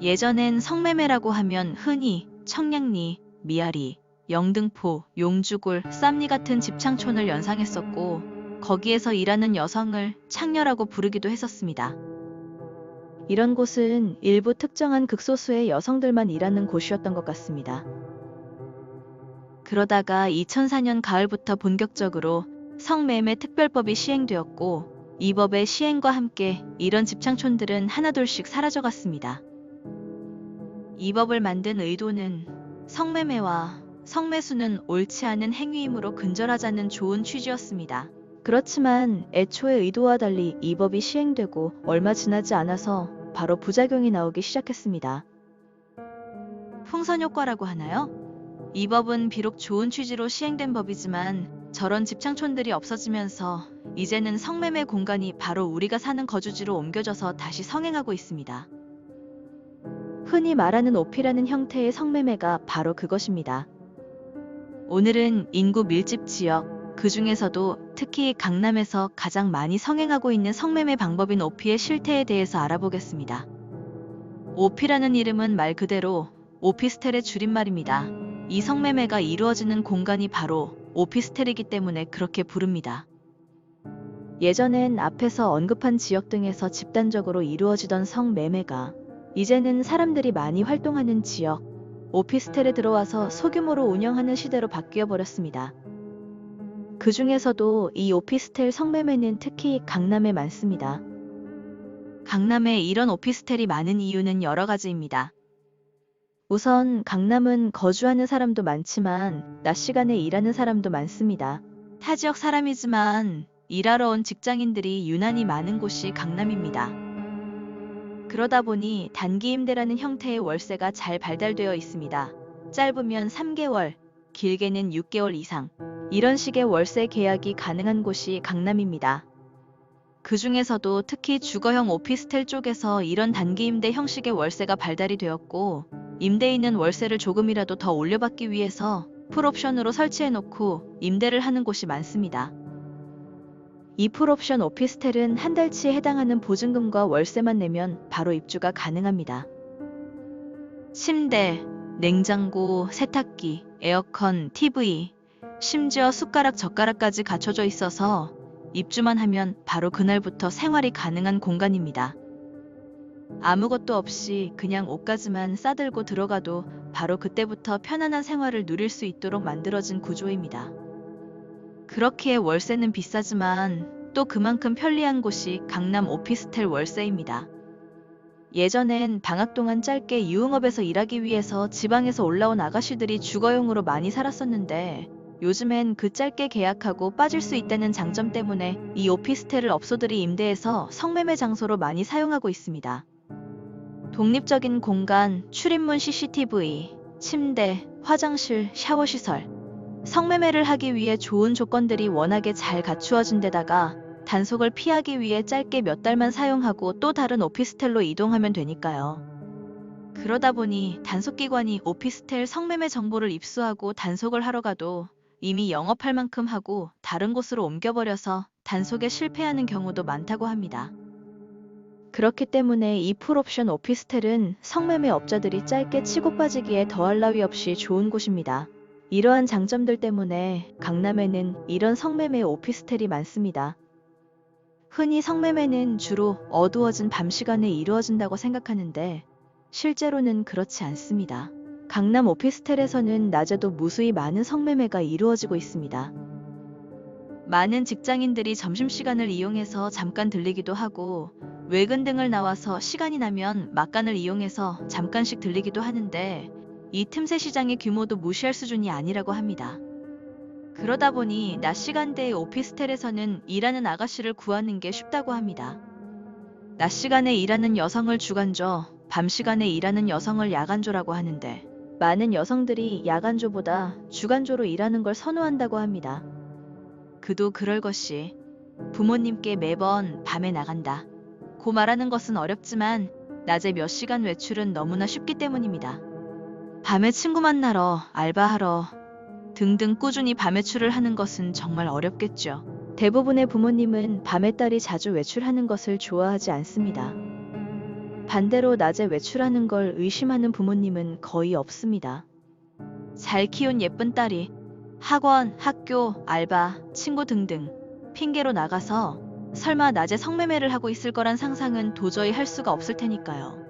예전엔 성매매라고 하면 흔히 청량리, 미아리, 영등포, 용주굴, 쌈리 같은 집창촌을 연상했었고 거기에서 일하는 여성을 창녀라고 부르기도 했었습니다. 이런 곳은 일부 특정한 극소수의 여성들만 일하는 곳이었던 것 같습니다. 그러다가 2004년 가을부터 본격적으로 성매매 특별법이 시행되었고 이 법의 시행과 함께 이런 집창촌들은 하나둘씩 사라져갔습니다. 이 법을 만든 의도는 성매매와 성매수는 옳지 않은 행위이므로 근절하자는 좋은 취지였습니다. 그렇지만 애초의 의도와 달리 이 법이 시행되고 얼마 지나지 않아서 바로 부작용이 나오기 시작했습니다. 풍선효과라고 하나요? 이 법은 비록 좋은 취지로 시행된 법이지만 저런 집창촌들이 없어지면서 이제는 성매매 공간이 바로 우리가 사는 거주지로 옮겨져서 다시 성행하고 있습니다. 흔히 말하는 오피라는 형태의 성매매가 바로 그것입니다. 오늘은 인구 밀집 지역, 그 중에서도 특히 강남에서 가장 많이 성행하고 있는 성매매 방법인 오피의 실태에 대해서 알아보겠습니다. 오피라는 이름은 말 그대로 오피스텔의 줄임말입니다. 이 성매매가 이루어지는 공간이 바로 오피스텔이기 때문에 그렇게 부릅니다. 예전엔 앞에서 언급한 지역 등에서 집단적으로 이루어지던 성매매가 이제는 사람들이 많이 활동하는 지역, 오피스텔에 들어와서 소규모로 운영하는 시대로 바뀌어 버렸습니다. 그 중에서도 이 오피스텔 성매매는 특히 강남에 많습니다. 강남에 이런 오피스텔이 많은 이유는 여러 가지입니다. 우선 강남은 거주하는 사람도 많지만 낮 시간에 일하는 사람도 많습니다. 타 지역 사람이지만 일하러 온 직장인들이 유난히 많은 곳이 강남입니다. 그러다 보니 단기 임대라는 형태의 월세가 잘 발달되어 있습니다. 짧으면 3개월, 길게는 6개월 이상. 이런 식의 월세 계약이 가능한 곳이 강남입니다. 그 중에서도 특히 주거형 오피스텔 쪽에서 이런 단기 임대 형식의 월세가 발달이 되었고 임대인은 월세를 조금이라도 더 올려받기 위해서 풀옵션으로 설치해놓고 임대를 하는 곳이 많습니다. 이 풀옵션 오피스텔은 한 달치에 해당하는 보증금과 월세만 내면 바로 입주가 가능합니다. 침대, 냉장고, 세탁기, 에어컨, TV, 심지어 숟가락, 젓가락까지 갖춰져 있어서 입주만 하면 바로 그날부터 생활이 가능한 공간입니다. 아무것도 없이 그냥 옷가지만 싸들고 들어가도 바로 그때부터 편안한 생활을 누릴 수 있도록 만들어진 구조입니다. 그렇기에 월세는 비싸지만 또 그만큼 편리한 곳이 강남 오피스텔 월세입니다. 예전엔 방학 동안 짧게 유흥업에서 일하기 위해서 지방에서 올라온 아가씨들이 주거용으로 많이 살았었는데 요즘엔 그 짧게 계약하고 빠질 수 있다는 장점 때문에 이 오피스텔을 업소들이 임대해서 성매매 장소로 많이 사용하고 있습니다. 독립적인 공간, 출입문 CCTV, 침대, 화장실, 샤워시설. 성매매를 하기 위해 좋은 조건들이 워낙에 잘 갖추어진 데다가 단속을 피하기 위해 짧게 몇 달만 사용하고 또 다른 오피스텔로 이동하면 되니까요. 그러다 보니 단속기관이 오피스텔 성매매 정보를 입수하고 단속을 하러 가도 이미 영업할 만큼 하고 다른 곳으로 옮겨버려서 단속에 실패하는 경우도 많다고 합니다. 그렇기 때문에 이 풀옵션 오피스텔은 성매매 업자들이 짧게 치고 빠지기에 더할 나위 없이 좋은 곳입니다. 이러한 장점들 때문에 강남에는 이런 성매매 오피스텔이 많습니다. 흔히 성매매는 주로 어두워진 밤 시간에 이루어진다고 생각하는데 실제로는 그렇지 않습니다. 강남 오피스텔에서는 낮에도 무수히 많은 성매매가 이루어지고 있습니다. 많은 직장인들이 점심시간을 이용해서 잠깐 들리기도 하고 외근 등을 나와서 시간이 나면 막간을 이용해서 잠깐씩 들리기도 하는데 이 틈새 시장의 규모도 무시할 수준이 아니라고 합니다. 그러다 보니 낮 시간대의 오피스텔에서는 일하는 아가씨를 구하는 게 쉽다고 합니다. 낮 시간에 일하는 여성을 주간조, 밤 시간에 일하는 여성을 야간조라고 하는데 많은 여성들이 야간조보다 주간조로 일하는 걸 선호한다고 합니다. 그도 그럴 것이 부모님께 매번 밤에 나간다 고 말하는 것은 어렵지만 낮에 몇 시간 외출은 너무나 쉽기 때문입니다. 밤에 친구 만나러, 알바하러 등등 꾸준히 밤 외출을 하는 것은 정말 어렵겠죠. 대부분의 부모님은 밤에 딸이 자주 외출하는 것을 좋아하지 않습니다. 반대로 낮에 외출하는 걸 의심하는 부모님은 거의 없습니다. 잘 키운 예쁜 딸이 학원, 학교, 알바, 친구 등등 핑계로 나가서 설마 낮에 성매매를 하고 있을 거란 상상은 도저히 할 수가 없을 테니까요.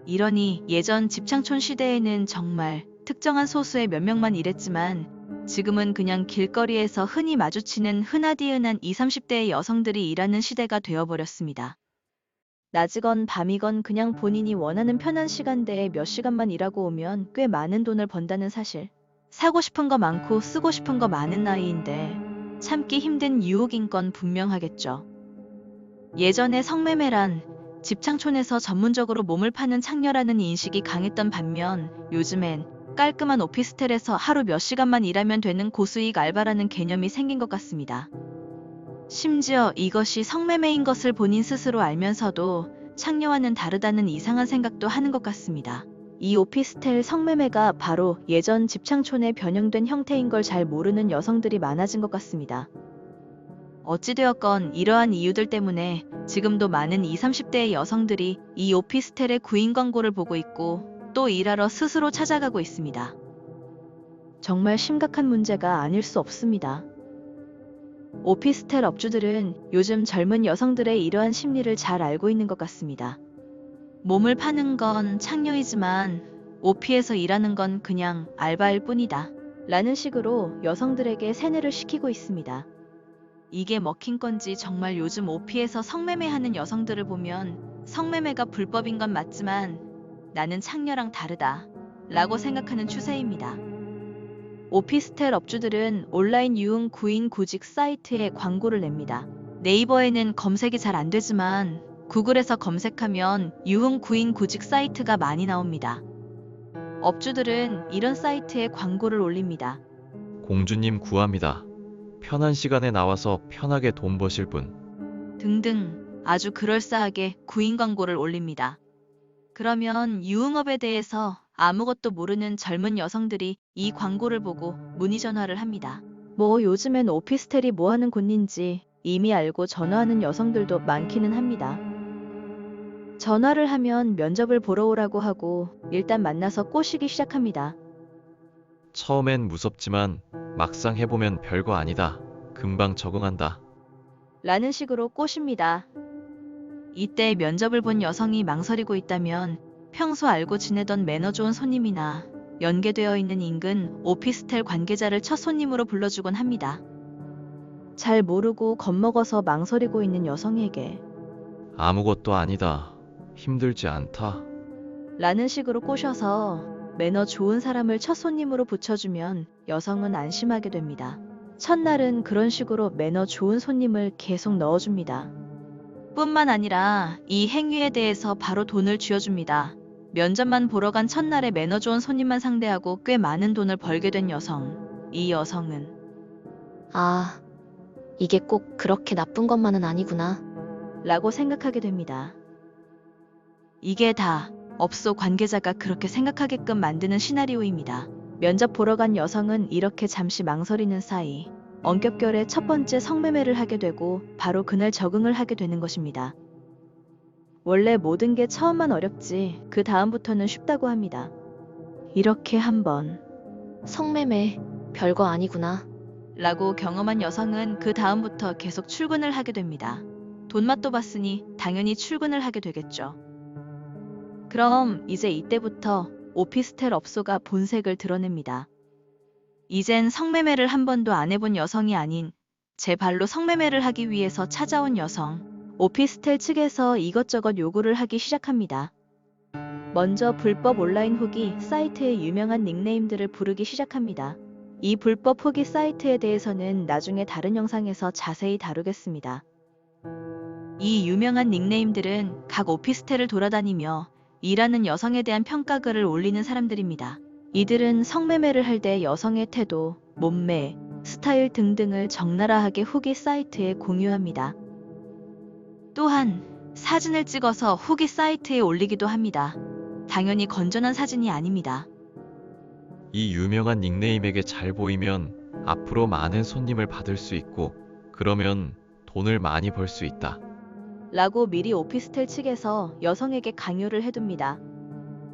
이러니 예전 집창촌 시대에는 정말 특정한 소수의 몇 명만 일했지만 지금은 그냥 길거리에서 흔히 마주치는 흔하디흔한 20, 30대의 여성들이 일하는 시대가 되어버렸습니다. 낮이건 밤이건 그냥 본인이 원하는 편한 시간대에 몇 시간만 일하고 오면 꽤 많은 돈을 번다는 사실. 사고 싶은 거 많고 쓰고 싶은 거 많은 나이인데 참기 힘든 유혹인 건 분명하겠죠. 예전에 성매매란 집창촌에서 전문적으로 몸을 파는 창녀라는 인식이 강했던 반면 요즘엔 깔끔한 오피스텔에서 하루 몇 시간만 일하면 되는 고수익 알바라는 개념이 생긴 것 같습니다. 심지어 이것이 성매매인 것을 본인 스스로 알면서도 창녀와는 다르다는 이상한 생각도 하는 것 같습니다. 이 오피스텔 성매매가 바로 예전 집창촌에 변형된 형태인 걸 잘 모르는 여성들이 많아진 것 같습니다. 어찌되었건 이러한 이유들 때문에 지금도 많은 20, 30대의 여성들이 이 오피스텔의 구인 광고를 보고 있고 또 일하러 스스로 찾아가고 있습니다. 정말 심각한 문제가 아닐 수 없습니다. 오피스텔 업주들은 요즘 젊은 여성들의 이러한 심리를 잘 알고 있는 것 같습니다. 몸을 파는 건 창녀이지만 오피에서 일하는 건 그냥 알바일 뿐이다. 라는 식으로 여성들에게 세뇌를 시키고 있습니다. 이게 먹힌 건지 정말 요즘 오피에서 성매매하는 여성들을 보면 성매매가 불법인 건 맞지만 나는 창녀랑 다르다 라고 생각하는 추세입니다. 오피스텔 업주들은 온라인 유흥 구인 구직 사이트에 광고를 냅니다. 네이버에는 검색이 잘 안 되지만 구글에서 검색하면 유흥 구인 구직 사이트가 많이 나옵니다. 업주들은 이런 사이트에 광고를 올립니다. 공주님 구합니다. 편한 시간에 나와서 편하게 돈 버실 분. 등등 아주 그럴싸하게 구인 광고를 올립니다. 그러면 유흥업에 대해서 아무것도 모르는 젊은 여성들이 이 광고를 보고 문의 전화를 합니다. 뭐 요즘엔 오피스텔이 뭐 하는 곳인지 이미 알고 전화하는 여성들도 많기는 합니다. 전화를 하면 면접을 보러 오라고 하고 일단 만나서 꼬시기 시작합니다. 처음엔 무섭지만 막상 해보면 별거 아니다. 금방 적응한다. 라는 식으로 꼬십니다. 이때 면접을 본 여성이 망설이고 있다면 평소 알고 지내던 매너 좋은 손님이나 연계되어 있는 인근 오피스텔 관계자를 첫 손님으로 불러주곤 합니다. 잘 모르고 겁먹어서 망설이고 있는 여성에게 아무것도 아니다. 힘들지 않다. 라는 식으로 꼬셔서 매너 좋은 사람을 첫 손님으로 붙여주면 여성은 안심하게 됩니다. 첫날은 그런 식으로 매너 좋은 손님을 계속 넣어줍니다. 뿐만 아니라 이 행위에 대해서 바로 돈을 쥐어줍니다. 면접만 보러 간 첫날에 매너 좋은 손님만 상대하고 꽤 많은 돈을 벌게 된 여성. 이 여성은 아, 이게 꼭 그렇게 나쁜 것만은 아니구나. 라고 생각하게 됩니다. 이게 다 업소 관계자가 그렇게 생각하게끔 만드는 시나리오입니다. 면접 보러 간 여성은 이렇게 잠시 망설이는 사이 엄격결에 첫 번째 성매매를 하게 되고 바로 그날 적응을 하게 되는 것입니다. 원래 모든 게 처음만 어렵지 그 다음부터는 쉽다고 합니다. 이렇게 한번 성매매, 별거 아니구나. 라고 경험한 여성은 그 다음부터 계속 출근을 하게 됩니다. 돈맛도 봤으니 당연히 출근을 하게 되겠죠. 그럼 이제 이때부터 오피스텔 업소가 본색을 드러냅니다. 이젠 성매매를 한 번도 안 해본 여성이 아닌 제 발로 성매매를 하기 위해서 찾아온 여성. 오피스텔 측에서 이것저것 요구를 하기 시작합니다. 먼저 불법 온라인 후기 사이트의 유명한 닉네임들을 부르기 시작합니다. 이 불법 후기 사이트에 대해서는 나중에 다른 영상에서 자세히 다루겠습니다. 이 유명한 닉네임들은 각 오피스텔을 돌아다니며 일하는 여성에 대한 평가글을 올리는 사람들입니다. 이들은 성매매를 할 때 여성의 태도, 몸매, 스타일 등등을 적나라하게 후기 사이트에 공유합니다. 또한 사진을 찍어서 후기 사이트에 올리기도 합니다. 당연히 건전한 사진이 아닙니다. 이 유명한 닉네임에게 잘 보이면 앞으로 많은 손님을 받을 수 있고 그러면 돈을 많이 벌 수 있다. 라고 미리 오피스텔 측에서 여성에게 강요를 해둡니다.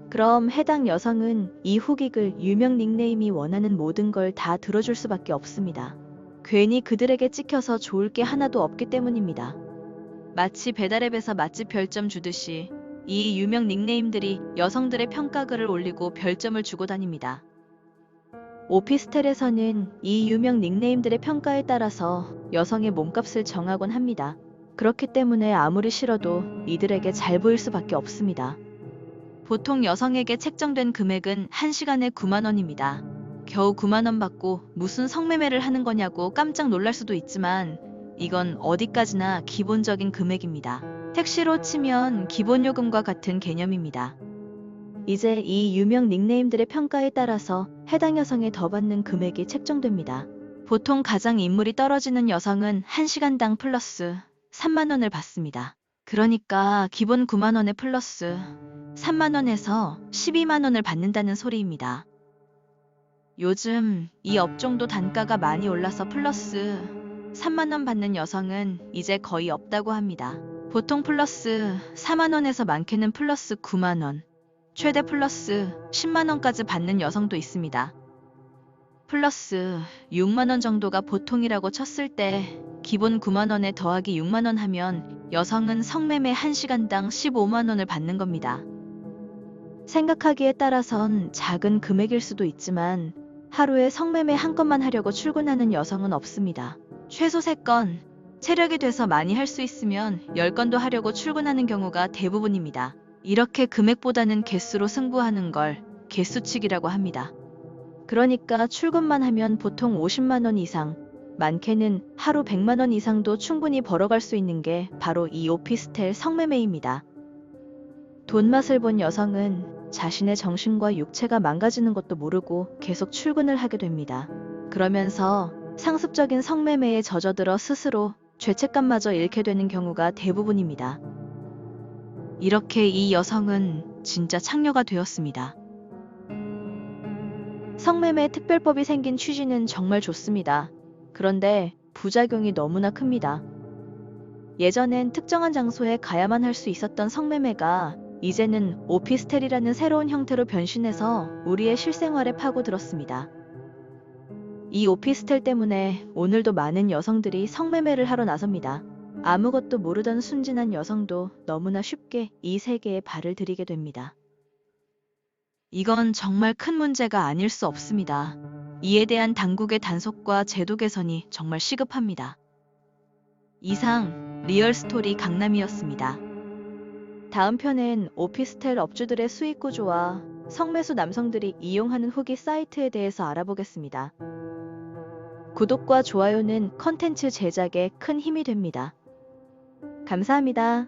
그럼 해당 여성은 이 후기글 유명 닉네임이 원하는 모든 걸 다 들어줄 수밖에 없습니다. 괜히 그들에게 찍혀서 좋을 게 하나도 없기 때문입니다. 마치 배달앱에서 맛집 별점 주듯이 이 유명 닉네임들이 여성들의 평가글을 올리고 별점을 주고 다닙니다. 오피스텔에서는 이 유명 닉네임들의 평가에 따라서 여성의 몸값을 정하곤 합니다. 그렇기 때문에 아무리 싫어도 이들에게 잘 보일 수밖에 없습니다. 보통 여성에게 책정된 금액은 1시간에 9만 원입니다. 겨우 9만 원 받고 무슨 성매매를 하는 거냐고 깜짝 놀랄 수도 있지만 이건 어디까지나 기본적인 금액입니다. 택시로 치면 기본요금과 같은 개념입니다. 이제 이 유명 닉네임들의 평가에 따라서 해당 여성에 더 받는 금액이 책정됩니다. 보통 가장 인물이 떨어지는 여성은 1시간당 플러스 3만 원을 받습니다. 그러니까 기본 9만 원에 플러스 3만 원에서 12만 원을 받는다는 소리입니다. 요즘 이 업종도 단가가 많이 올라서 플러스 3만 원 받는 여성은 이제 거의 없다고 합니다. 보통 플러스 4만 원에서 많게는 플러스 9만 원, 최대 플러스 10만 원까지 받는 여성도 있습니다. 플러스 6만 원 정도가 보통이라고 쳤을 때 기본 9만 원에 더하기 6만 원 하면 여성은 성매매 1시간당 15만 원을 받는 겁니다. 생각하기에 따라선 작은 금액일 수도 있지만 하루에 성매매 한 건만 하려고 출근하는 여성은 없습니다. 최소 3건, 체력이 돼서 많이 할 수 있으면 10건도 하려고 출근하는 경우가 대부분입니다. 이렇게 금액보다는 개수로 승부하는 걸 개수치기라고 합니다. 그러니까 출근만 하면 보통 50만 원 이상, 많게는 하루 100만 원 이상도 충분히 벌어갈 수 있는 게 바로 이 오피스텔 성매매입니다. 돈맛을 본 여성은 자신의 정신과 육체가 망가지는 것도 모르고 계속 출근을 하게 됩니다. 그러면서 상습적인 성매매에 젖어들어 스스로 죄책감마저 잃게 되는 경우가 대부분입니다. 이렇게 이 여성은 진짜 창녀가 되었습니다. 성매매 특별법이 생긴 취지는 정말 좋습니다. 그런데 부작용이 너무나 큽니다. 예전엔 특정한 장소에 가야만 할 수 있었던 성매매가 이제는 오피스텔이라는 새로운 형태로 변신해서 우리의 실생활에 파고들었습니다. 이 오피스텔 때문에 오늘도 많은 여성들이 성매매를 하러 나섭니다. 아무것도 모르던 순진한 여성도 너무나 쉽게 이 세계에 발을 들이게 됩니다. 이건 정말 큰 문제가 아닐 수 없습니다. 이에 대한 당국의 단속과 제도 개선이 정말 시급합니다. 이상 리얼스토리 강남이었습니다. 다음 편엔 오피스텔 업주들의 수익 구조와 성매수 남성들이 이용하는 후기 사이트에 대해서 알아보겠습니다. 구독과 좋아요는 컨텐츠 제작에 큰 힘이 됩니다. 감사합니다.